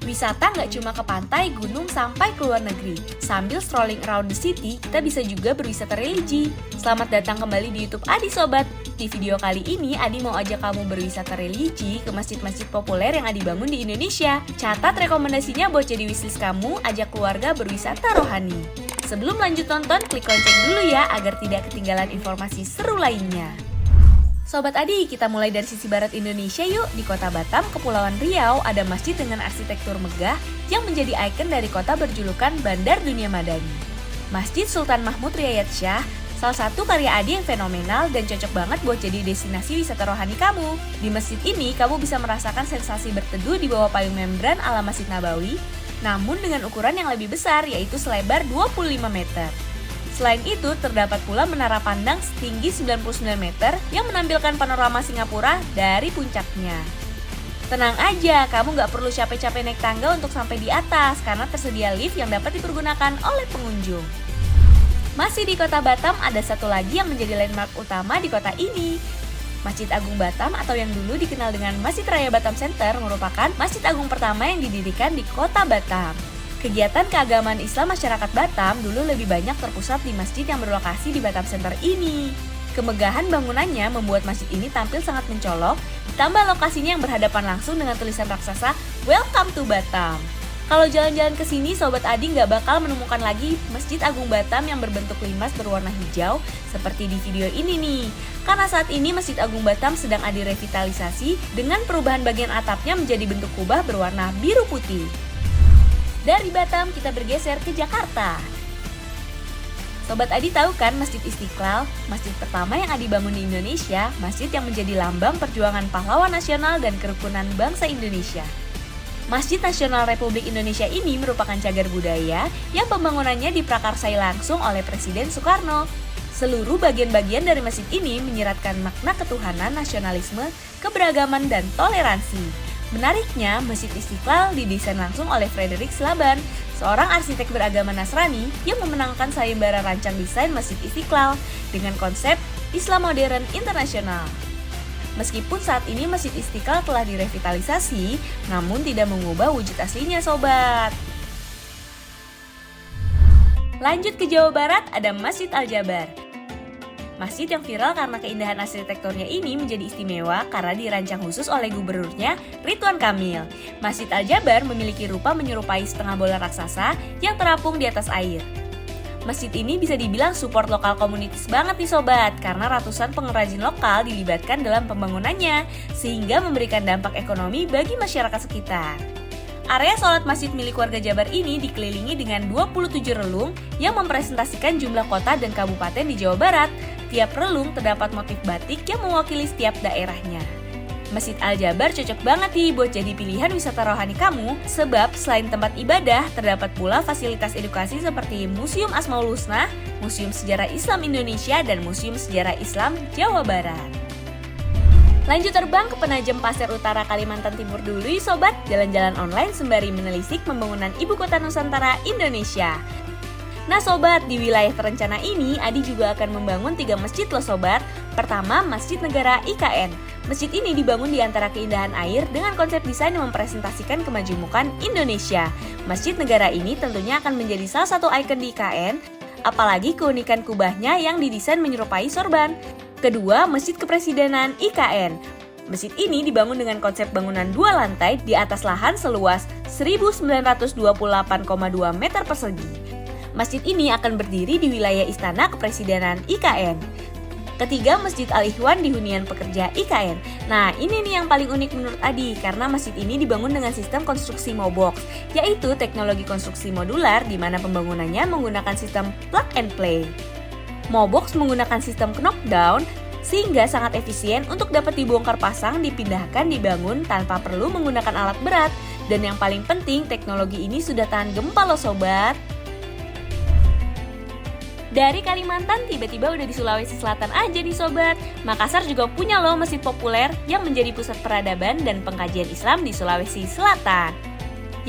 Wisata nggak cuma ke pantai, gunung, sampai ke luar negeri. Sambil strolling around the city, kita bisa juga berwisata religi. Selamat datang kembali di YouTube Adi Sobat. Di video kali ini, Adi mau ajak kamu berwisata religi ke masjid-masjid populer yang Adi bangun di Indonesia. Catat rekomendasinya buat jadi wishlist kamu, ajak keluarga berwisata rohani. Sebelum lanjut nonton, klik lonceng dulu ya agar tidak ketinggalan informasi seru lainnya. Sobat Adi, kita mulai dari sisi barat Indonesia yuk. Di kota Batam, Kepulauan Riau, ada masjid dengan arsitektur megah yang menjadi ikon dari kota berjulukan Bandar Dunia Madani. Masjid Sultan Mahmud Riyad Shah, salah satu karya Adi yang fenomenal dan cocok banget buat jadi destinasi wisata rohani kamu. Di masjid ini, kamu bisa merasakan sensasi berteduh di bawah payung membran ala Masjid Nabawi, namun dengan ukuran yang lebih besar, yaitu selebar 25 meter. Selain itu, terdapat pula menara pandang setinggi 99 meter yang menampilkan panorama Singapura dari puncaknya. Tenang aja, kamu nggak perlu capek-capek naik tangga untuk sampai di atas karena tersedia lift yang dapat dipergunakan oleh pengunjung. Masih di kota Batam, ada satu lagi yang menjadi landmark utama di kota ini. Masjid Agung Batam atau yang dulu dikenal dengan Masjid Raya Batam Center merupakan masjid agung pertama yang didirikan di kota Batam. Kegiatan keagamaan Islam masyarakat Batam dulu lebih banyak terpusat di masjid yang berlokasi di Batam Center ini. Kemegahan bangunannya membuat masjid ini tampil sangat mencolok, ditambah lokasinya yang berhadapan langsung dengan tulisan raksasa Welcome to Batam. Kalau jalan-jalan ke sini, Sobat Adi nggak bakal menemukan lagi Masjid Agung Batam yang berbentuk limas berwarna hijau seperti di video ini nih. Karena saat ini Masjid Agung Batam sedang Adi revitalisasi dengan perubahan bagian atapnya menjadi bentuk kubah berwarna biru putih. Dari Batam kita bergeser ke Jakarta. Sobat Adi tahu kan Masjid Istiqlal, masjid pertama yang Adi bangun di Indonesia, masjid yang menjadi lambang perjuangan pahlawan nasional dan kerukunan bangsa Indonesia. Masjid Nasional Republik Indonesia ini merupakan cagar budaya yang pembangunannya diprakarsai langsung oleh Presiden Soekarno. Seluruh bagian-bagian dari masjid ini menyiratkan makna ketuhanan, nasionalisme, keberagaman, dan toleransi. Menariknya, Masjid Istiqlal didesain langsung oleh Frederick Slaban, seorang arsitek beragama Nasrani yang memenangkan sayembara rancang desain Masjid Istiqlal dengan konsep Islam modern internasional. Meskipun saat ini Masjid Istiqlal telah direvitalisasi, namun tidak mengubah wujud aslinya, sobat. Lanjut ke Jawa Barat, ada Masjid Al-Jabar. Masjid yang viral karena keindahan arsitekturnya ini menjadi istimewa karena dirancang khusus oleh gubernurnya, Ridwan Kamil. Masjid Al-Jabar memiliki rupa menyerupai setengah bola raksasa yang terapung di atas air. Masjid ini bisa dibilang support lokal komunitas banget nih sobat, karena ratusan pengrajin lokal dilibatkan dalam pembangunannya, sehingga memberikan dampak ekonomi bagi masyarakat sekitar. Area sholat masjid milik warga Jabar ini dikelilingi dengan 27 relung yang mempresentasikan jumlah kota dan kabupaten di Jawa Barat. Tiap relung terdapat motif batik yang mewakili setiap daerahnya. Masjid Al-Jabar cocok banget nih buat jadi pilihan wisata rohani kamu, sebab selain tempat ibadah, terdapat pula fasilitas edukasi seperti Museum Asmaul Husna, Museum Sejarah Islam Indonesia, dan Museum Sejarah Islam Jawa Barat. Lanjut terbang ke Penajam Pasir Utara, Kalimantan Timur dulu yuk sobat, jalan-jalan online sembari menelisik pembangunan Ibu Kota Nusantara Indonesia. Nah sobat, di wilayah terencana ini Adi juga akan membangun 3 masjid loh sobat. Pertama, Masjid Negara IKN. Masjid ini dibangun di antara keindahan air dengan konsep desain yang mempresentasikan kemajemukan Indonesia. Masjid Negara ini tentunya akan menjadi salah satu ikon di IKN, apalagi keunikan kubahnya yang didesain menyerupai sorban. Kedua, Masjid Kepresidenan IKN. Masjid ini dibangun dengan konsep bangunan 2 lantai di atas lahan seluas 1928,2 meter persegi. Masjid ini akan berdiri di wilayah Istana Kepresidenan IKN. Ketiga, Masjid Al-Ikhwan di hunian pekerja IKN. Nah, ini nih yang paling unik menurut Adi, karena masjid ini dibangun dengan sistem konstruksi Mobox, yaitu teknologi konstruksi modular di mana pembangunannya menggunakan sistem plug and play. Mobox menggunakan sistem knockdown sehingga sangat efisien untuk dapat dibongkar pasang, dipindahkan, dibangun tanpa perlu menggunakan alat berat. Dan yang paling penting, teknologi ini sudah tahan gempa loh sobat. Dari Kalimantan tiba-tiba udah di Sulawesi Selatan aja nih sobat. Makassar juga punya loh masjid populer yang menjadi pusat peradaban dan pengkajian Islam di Sulawesi Selatan,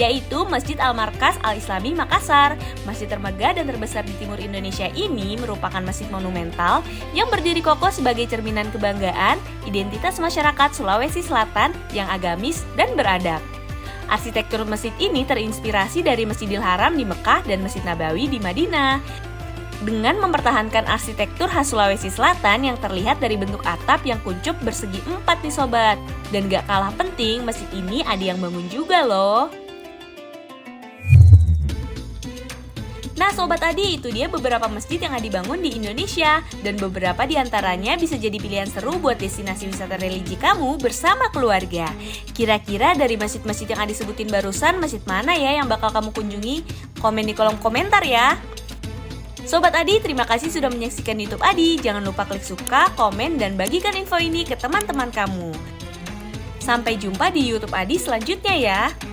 yaitu Masjid Al-Markas Al-Islami Makassar. Masjid termegah dan terbesar di timur Indonesia ini merupakan masjid monumental yang berdiri kokoh sebagai cerminan kebanggaan, identitas masyarakat Sulawesi Selatan yang agamis dan beradab. Arsitektur masjid ini terinspirasi dari Masjidil Haram di Mekah dan Masjid Nabawi di Madinah. Dengan mempertahankan arsitektur khas Sulawesi Selatan yang terlihat dari bentuk atap yang kuncup bersegi 4 nih sobat. Dan gak kalah penting, masjid ini ada yang bangun juga loh. Nah Sobat Adi, itu dia beberapa masjid yang Adi bangun di Indonesia. Dan beberapa di antaranya bisa jadi pilihan seru buat destinasi wisata religi kamu bersama keluarga. Kira-kira dari masjid-masjid yang Adi sebutin barusan, masjid mana ya yang bakal kamu kunjungi? Komen di kolom komentar ya. Sobat Adi, terima kasih sudah menyaksikan YouTube Adi. Jangan lupa klik suka, komen, dan bagikan info ini ke teman-teman kamu. Sampai jumpa di YouTube Adi selanjutnya ya.